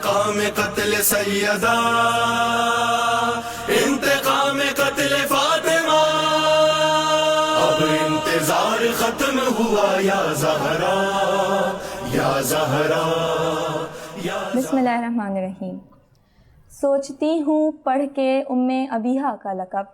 انتقام قتل سیدہ، انتقام قتل فاطمہ، اب انتظار ختم ہوا یا زہرا، یا زہرا، یا بسم اللہ الرحمن الرحیم۔ سوچتی ہوں پڑھ کے ام ابیہا کا لقب،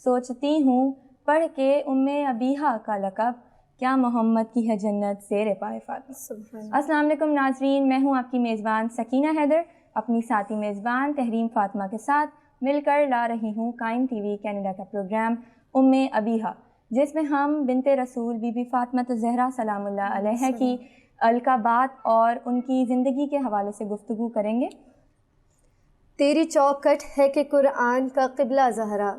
سوچتی ہوں پڑھ کے ام ابیہا کا لقب، کیا محمد کی ہے جنت زیر پائے فاطمہ۔ السلام علیکم ناظرین، میں ہوں آپ کی میزبان سکینہ حیدر، اپنی ساتھی میزبان تحریم فاطمہ کے ساتھ مل کر لا رہی ہوں قائم ٹی وی کینیڈا کا پروگرام ام ابیہا، جس میں ہم بنت رسول بی بی فاطمہ الزہرا سلام اللہ علیہ کی القابات اور ان کی زندگی کے حوالے سے گفتگو کریں گے۔ تیری چوکھٹ ہے کہ قرآن کا قبلہ زہرا،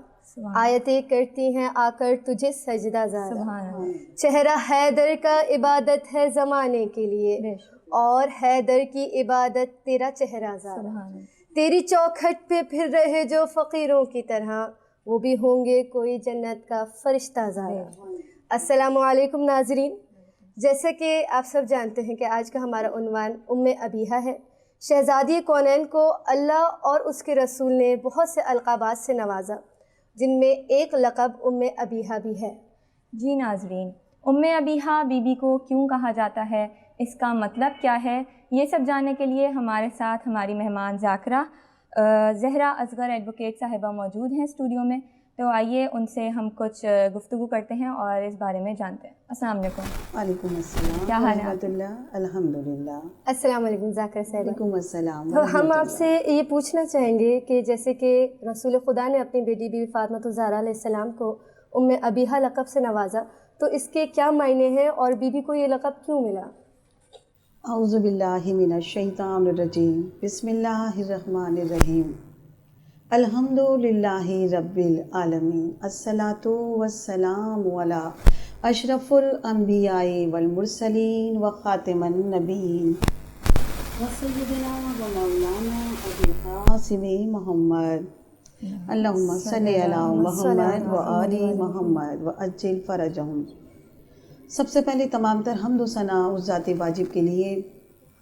آیتیں کرتی ہیں آ کر تجھے سجدہ زہرا، چہرہ حیدر کا عبادت ہے زمانے کے لیے، اور حیدر کی عبادت تیرا چہرہ زہرا۔ تیری چوکھٹ پہ پھر رہے جو فقیروں کی طرح، وہ بھی ہوں گے کوئی جنت کا فرشتہ زہرا۔ السلام علیکم ناظرین، جیسا کہ آپ سب جانتے ہیں کہ آج کا ہمارا عنوان ام ابیہا ہے۔ شہزادی کونین کو اللہ اور اس کے رسول نے بہت سے القابات سے نوازا، جن میں ایک لقب ام ابیہا بھی ہے۔ جی ناظرین، ام ابیہا بی بی کو کیوں کہا جاتا ہے، اس کا مطلب کیا ہے، یہ سب جاننے کے لیے ہمارے ساتھ ہماری مہمان ذاکرہ زہرا اصغر ایڈوکیٹ صاحبہ موجود ہیں اسٹوڈیو میں، تو آئیے ان سے ہم کچھ گفتگو کرتے ہیں اور اس بارے میں جانتے ہیں۔ السلام علیکم۔ وعلیکم السلام، کیا حال ہے رحمۃ اللہ، الحمدللہ۔ السلام علیکم ذاکرہ صاحبہ۔ وعلیکم السلام۔ تو ہم آپ سے یہ پوچھنا چاہیں گے کہ جیسے کہ رسول خدا نے اپنی بیٹی بی بی فاطمہ الزہرا علیہ السلام کو ام ابیہا لقب سے نوازا، تو اس کے کیا معنی ہیں اور بی بی کو یہ لقب کیوں ملا؟ اعوذ باللہ من الشیطان الرجیم، بسم اللہ الرحمن الرحیم، الحمد للہ رب العالمین، الصلاۃ والسلام علی اشرف الانبیاء والمرسلین وخاتم النبیین وسیدنا و مولانا ابی القاسم محمد، اللہم صلی علی محمد و آل محمد وعجل فرجہم۔ سب سے پہلے تمام تر حمد و ثنا اس ذات واجب کے لیے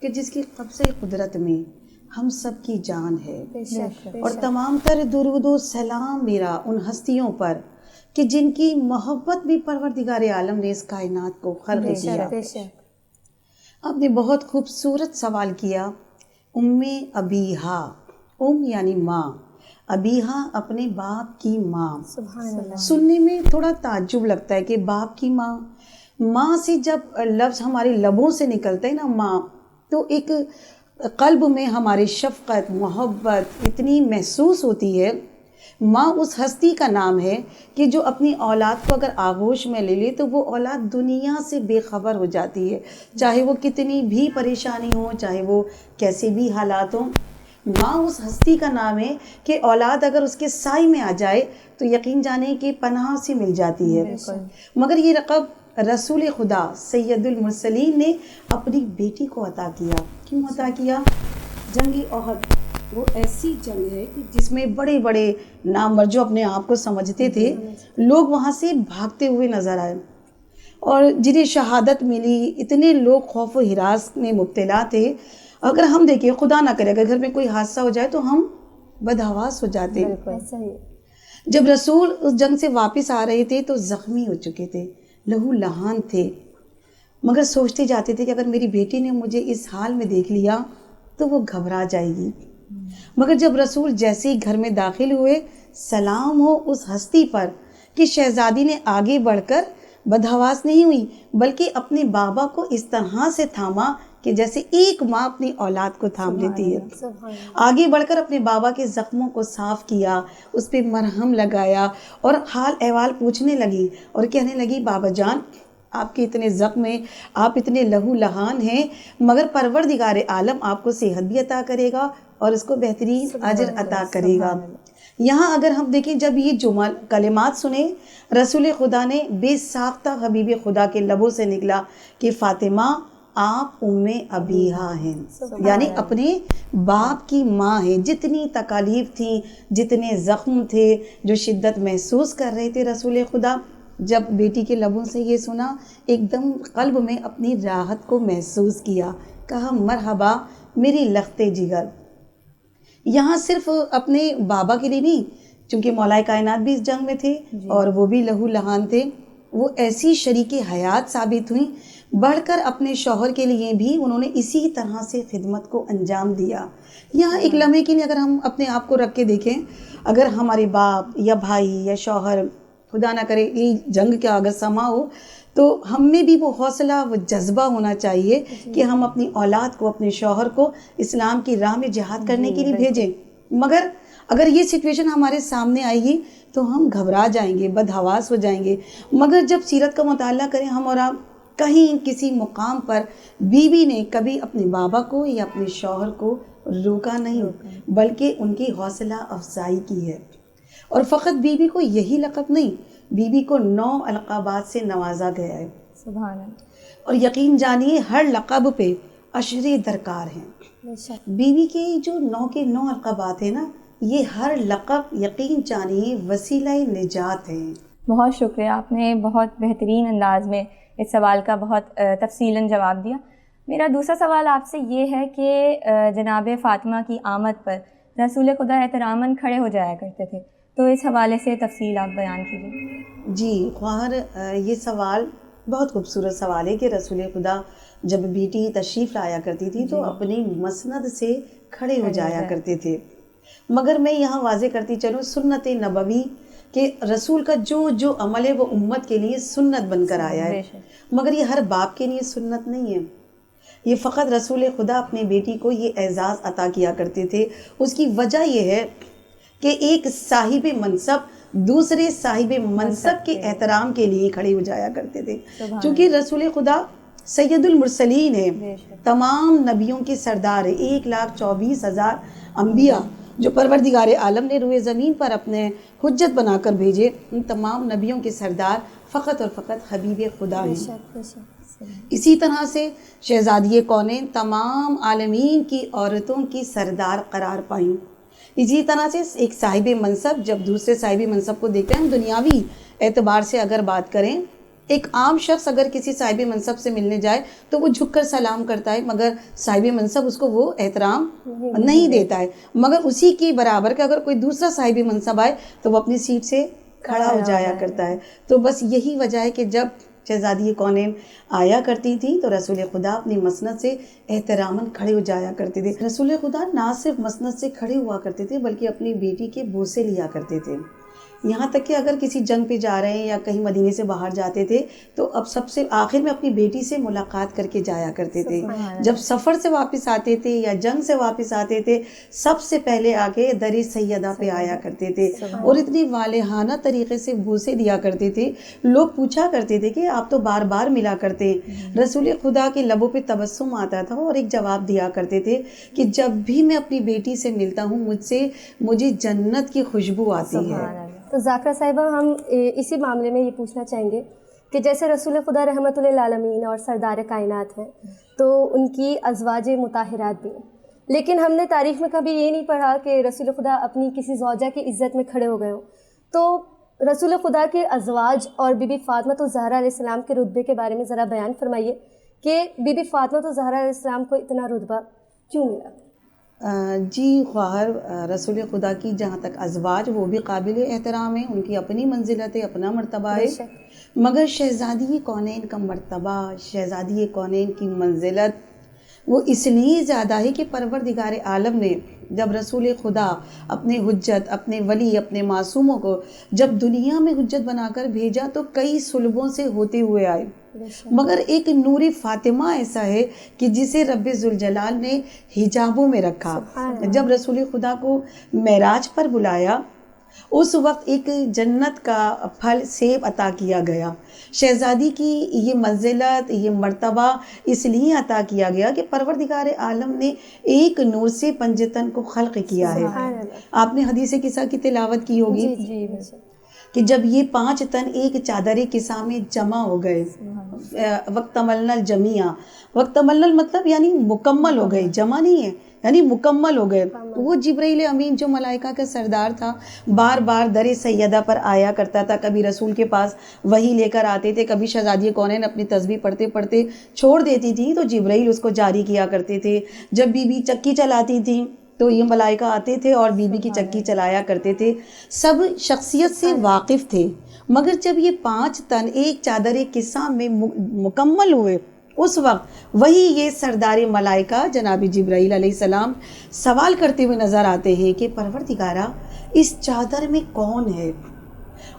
کہ جس کی قبضہ قدرت میں ہم سب کی جان ہے، اور تمام تر درود و سلام میرا ان ہستیوں پر کہ جن کی محبت بھی پروردگار عالم نے اس کائنات کو خلق کیا۔ آپ نے بہت خوبصورت سوال کیا، ام ابیہا، ام یعنی ماں، ابیہا اپنے باپ کی ماں۔ سننے میں تھوڑا تعجب لگتا ہے کہ باپ کی ماں، ماں سے جب لفظ ہمارے لبوں سے نکلتا ہے نا ماں، تو ایک قلب میں ہماری شفقت محبت اتنی محسوس ہوتی ہے۔ ماں اس ہستی کا نام ہے کہ جو اپنی اولاد کو اگر آغوش میں لے لے تو وہ اولاد دنیا سے بے خبر ہو جاتی ہے، چاہے وہ کتنی بھی پریشانی ہو، چاہے وہ کیسے بھی حالات ہوں۔ ماں اس ہستی کا نام ہے کہ اولاد اگر اس کے سائے میں آ جائے تو یقین جانے کہ پناہ سے مل جاتی ہے۔ مگر یہ لقب رسول خدا سید المرسلین نے اپنی بیٹی کو عطا کیا۔ کیوں عطا کیا؟ جنگ احد وہ ایسی جنگ ہے کہ جس میں بڑے بڑے نامور جو اپنے آپ کو سمجھتے تھے لوگ وہاں سے بھاگتے ہوئے نظر آئے، اور جنہیں شہادت ملی، اتنے لوگ خوف و ہراس میں مبتلا تھے۔ اگر ہم دیکھیں خدا نہ کرے اگر گھر میں کوئی حادثہ ہو جائے تو ہم بدحواس ہو جاتے۔ جب رسول اس جنگ سے واپس آ رہے تھے تو زخمی ہو چکے تھے، لہو لہان تھے، مگر سوچتے جاتے تھے کہ اگر میری بیٹی نے مجھے اس حال میں دیکھ لیا تو وہ گھبرا جائے گی۔ مگر جب رسول جیسے ہی گھر میں داخل ہوئے، سلام ہو اس ہستی پر کہ شہزادی نے آگے بڑھ کر بدحواس نہیں ہوئی بلکہ اپنے بابا کو اس طرح سے تھاما کہ جیسے ایک ماں اپنی اولاد کو تھام لیتی ہے۔ آگے بڑھ کر اپنے بابا کے زخموں کو صاف کیا، اس پہ مرہم لگایا اور حال احوال پوچھنے لگی اور کہنے لگی بابا جان آپ کے اتنے زخم ہیں، آپ اتنے لہو لہان ہیں، مگر پروردگار عالم آپ کو صحت بھی عطا کرے گا اور اس کو بہترین اجر عطا کرے گا۔ یہاں اگر ہم دیکھیں جب یہ جمل کلمات سنیں رسول خدا نے بے ساختہ حبیب خدا کے لبوں سے نکلا کہ فاطمہ آپ ام ابیہا ہیں، یعنی اپنے باپ کی ماں ہیں۔ جتنی تکالیف تھیں، جتنے زخم تھے، جو شدت محسوس کر رہے تھے رسول خدا، جب بیٹی کے لبوں سے یہ سنا ایک دم قلب میں اپنی راحت کو محسوس کیا، کہا مرحبا میری لخت جگر، یہاں صرف اپنے بابا کے لیے نہیں، چونکہ مولا کائنات بھی اس جنگ میں تھے اور وہ بھی لہو لہان تھے، وہ ایسی شریک حیات ثابت ہوئیں، بڑھ کر اپنے شوہر کے لیے بھی انہوں نے اسی طرح سے خدمت کو انجام دیا۔ یہاں ایک لمحے کے لیے اگر ہم اپنے آپ کو رکھ کے دیکھیں، اگر ہمارے باپ یا بھائی یا شوہر خدا نہ کرے یہ جنگ کا اگر سما ہو، تو ہم میں بھی وہ حوصلہ، وہ جذبہ ہونا چاہیے کہ ہم اپنی اولاد کو، اپنے شوہر کو اسلام کی راہ میں جہاد کرنے کے لیے بھیجیں۔ مگر اگر یہ سچویشن ہمارے سامنے آئے گی تو ہم گھبرا جائیں گے، بدحواس ہو جائیں گے۔ مگر جب سیرت کا مطالعہ کریں ہم اور آپ، کہیں کسی مقام پر بیوی نے کبھی اپنے بابا کو یا اپنے شوہر کو روکا نہیں، بلکہ ان کی حوصلہ افزائی کی ہے۔ اور فقط بیوی کو یہی لقب نہیں، بیوی کو 9 القابات سے نوازا گیا ہے۔ سبحان اللہ۔ اور یقین جانیے ہر لقب پہ اشرے درکار ہیں۔ بیوی کے جو 9 کے 9 القابات ہیں نا، یہ ہر لقب یقین جانیے وسیلہ نجات ہے۔ بہت شکریہ، آپ نے بہت بہترین انداز میں اس سوال کا بہت تفصیلاً جواب دیا۔ میرا دوسرا سوال آپ سے یہ ہے کہ جناب فاطمہ کی آمد پر رسول خدا احتراماً کھڑے ہو جایا کرتے تھے، تو اس حوالے سے تفصیل آپ بیان کیجیے۔ جی خواہر، یہ سوال بہت خوبصورت سوال ہے کہ رسول خدا جب بیٹی تشریف لایا کرتی تھی تو اپنی مسند سے کھڑے ہو جایا کرتے تھے۔ مگر میں یہاں واضح کرتی چلوں، سنت نبوی کہ رسول کا جو عمل ہے وہ امت کے لیے سنت بن کر آیا ہے، مگر یہ ہر باپ کے لیے سنت نہیں ہے۔ یہ فقط رسول خدا اپنے بیٹی کو یہ اعزاز عطا کیا کرتے تھے۔ اس کی وجہ یہ ہے کہ ایک صاحب منصب دوسرے صاحب منصب کے احترام کے لیے کھڑے ہو جایا کرتے تھے، چونکہ رسول خدا سید المرسلین ہے، تمام نبیوں کے سردار ہے، 1,24,000 انبیاء جو پروردگار عالم نے روئے زمین پر اپنے حجت بنا کر بھیجے، ان تمام نبیوں کے سردار فقط اور فقط حبیب خدا ہیں۔ اسی طرح سے شہزادی کونین تمام عالمین کی عورتوں کی سردار قرار پائیں۔ اسی طرح سے ایک صاحب منصب جب دوسرے صاحب منصب کو دیکھتے ہیں، ہم دنیاوی اعتبار سے اگر بات کریں، ایک عام شخص اگر کسی صاحب منصب سے ملنے جائے تو وہ جھک کر سلام کرتا ہے، مگر صاحب منصب اس کو وہ احترام نہیں دیتا ہے۔ مگر اسی کے برابر کا اگر کوئی دوسرا صاحب منصب آئے تو وہ اپنی سیٹ سے کھڑا ہو جایا کرتا ہے۔ تو بس یہی وجہ ہے کہ جب شہزادی کونین آیا کرتی تھی تو رسول خدا اپنی مسند سے احتراماً کھڑے ہو جایا کرتے تھے۔ رسول خدا نہ صرف مسند سے کھڑے ہوا کرتے تھے بلکہ اپنی بیٹی کے بوسے لیا کرتے تھے، یہاں تک کہ اگر کسی جنگ پہ جا رہے ہیں یا کہیں مدینے سے باہر جاتے تھے تو اب سب سے آخر میں اپنی بیٹی سے ملاقات کر کے جایا کرتے تھے۔ جب سفر سے واپس آتے تھے یا جنگ سے واپس آتے تھے، سب سے پہلے آگے در سیدہ پہ آیا کرتے تھے اور اتنی والہانہ طریقے سے بوسے دیا کرتے تھے۔ لوگ پوچھا کرتے تھے کہ آپ تو بار بار ملا کرتے ہیں، رسول خدا کے لبوں پہ تبسم آتا تھا اور ایک جواب دیا کرتے تھے کہ جب بھی میں اپنی بیٹی سے ملتا ہوں مجھے جنت کی خوشبو آتی ہے۔ تو ذاکرہ صاحبہ، ہم اسی معاملے میں یہ پوچھنا چاہیں گے کہ جیسے رسول خدا رحمت للعالمین اور سردار کائنات ہیں تو ان کی ازواج مطہرات بھی ہیں، لیکن ہم نے تاریخ میں کبھی یہ نہیں پڑھا کہ رسول خدا اپنی کسی زوجہ کی عزت میں کھڑے ہو گئے ہوں۔ تو رسول خدا کے ازواج اور بی بی فاطمہ زہرا علیہ السلام کے رتبے کے بارے میں ذرا بیان فرمائیے کہ بی بی فاطمہ زہرا علیہ السلام کو اتنا رتبہ کیوں ملا؟ جی خواہر، رسول خدا کی جہاں تک ازواج وہ بھی قابل احترام ہیں، ان کی اپنی منزلت ہے، اپنا مرتبہ ہے، مگر شہزادی کونین کا مرتبہ، شہزادی کونین کی منزلت وہ اس لیے زیادہ ہے کہ پروردگار عالم نے جب رسول خدا اپنے حجت، اپنے ولی، اپنے معصوموں کو جب دنیا میں حجت بنا کر بھیجا تو کئی صلبوں سے ہوتے ہوئے آئے، مگر ایک نور فاطمہ ایسا ہے کہ جسے رب ذوالجلال نے حجابوں میں رکھا۔ جب رسول خدا کو معراج پر بلایا اس وقت ایک جنت کا پھل سیب عطا کیا گیا۔ شہزادی کی یہ منزلت، یہ مرتبہ اس لیے عطا کیا گیا کہ پروردگار عالم نے ایک نور سے پنجتن کو خلق کیا ہے۔ آپ نے حدیث قصہ کی تلاوت کی ہوگی کہ جب یہ 5 تن ایک چادر کسا میں جمع ہو گئے، وقت ملنا الجمیع، وقت ملنا مطلب یعنی مکمل ہو گئے، جمع نہیں ہے، یعنی مکمل ہو گئے۔ وہ جبرائیل امین جو ملائکہ کا سردار تھا بار بار در سیدہ پر آیا کرتا تھا، کبھی رسول کے پاس وحی لے کر آتے تھے، کبھی شہزادی کونین اپنی تسبیح پڑھتے پڑھتے چھوڑ دیتی تھی تو جبرائیل اس کو جاری کیا کرتے تھے۔ جب بی بی چکی چلاتی تھی تو یہ ملائکہ آتے تھے اور بی بی کی چکی چلایا کرتے تھے، سب شخصیت سے واقف تھے، مگر جب یہ 5 تن ایک چادر ایک قصہ میں مکمل ہوئے، اس وقت وہی یہ سردار ملائکہ جناب جبرائیل علیہ السلام سوال کرتے ہوئے نظر آتے ہیں کہ پروردگارہ اس چادر میں کون ہے؟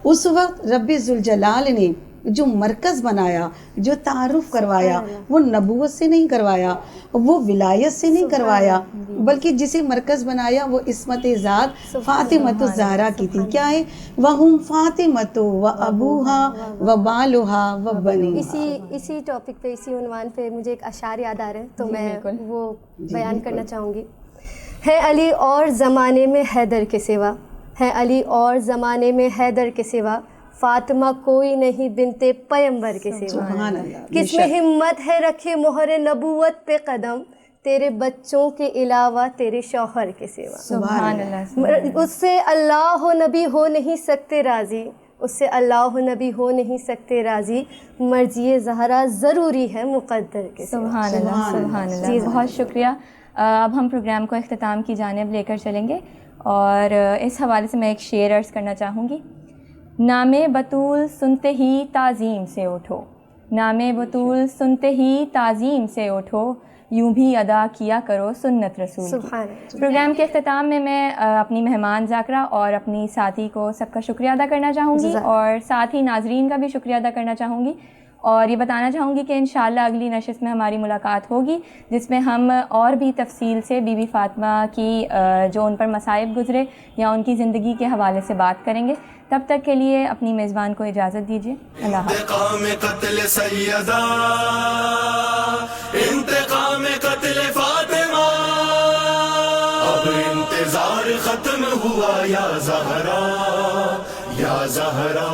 اس وقت رب ذوالجلال نے جو مرکز بنایا، جو تعارف کروایا، وہ نبوت سے نہیں کروایا، وہ ولایت سے نہیں کروایا، بلکہ جسے مرکز بنایا وہ عصمت ذات فاطمۃ الزہرا کی تھی۔ کیا ہے؟ وَهُمْ فاطمۃ وَأَبُوهَا وَبَالُهَا وَبَنِيهَا۔ اسی ٹاپک پہ، اسی عنوان پہ مجھے ایک اشعار یاد آ رہا ہے، تو میں وہ بیان کرنا چاہوں گی۔ ہے علی اور زمانے میں حیدر کے سوا، ہے علی اور زمانے میں حیدر کے سوا، فاطمہ کوئی نہیں بنت پیمبر کے سوا، کس میں ہمت ہے رکھے مہر نبوت پہ قدم، تیرے بچوں کے علاوہ تیرے شوہر کے سوا۔ سبحان اللہ۔ اس سے اللہ و نبی ہو نہیں سکتے راضی، اس سے اللہ و نبی ہو نہیں سکتے راضی، مرضی زہرا ضروری ہے مقدر کے سوا۔ سبحان اللہ، سبحان اللہ۔ بہت شکریہ۔ اب ہم پروگرام کو اختتام کی جانب لے کر چلیں گے، اور اس حوالے سے میں ایک شعر عرض کرنا چاہوں گی۔ نام بطول سنتے ہی تعظیم سے اٹھو، نام بطول سنتے ہی تعظیم سے اٹھو، یوں بھی ادا کیا کرو سنت رسول کی۔ پروگرام کے اختتام میں میں اپنی مہمان ذاکرہ اور اپنی ساتھی کو سب کا شکریہ ادا کرنا چاہوں گی، اور ساتھ ہی ناظرین کا بھی شکریہ ادا کرنا چاہوں گی، اور یہ بتانا چاہوں گی کہ انشاءاللہ اگلی نشست میں ہماری ملاقات ہوگی، جس میں ہم اور بھی تفصیل سے بی بی فاطمہ کی جو ان پر مصائب گزرے یا ان کی زندگی کے حوالے سے بات کریں گے۔ تب تک کے لیے اپنی میزبان کو اجازت دیجیے۔ اللہ حافظ۔ انتقام قتل سیدہ، انتقام قتل فاطمہ، اب انتظار ختم ہوا یا زہرا، یا زہرا۔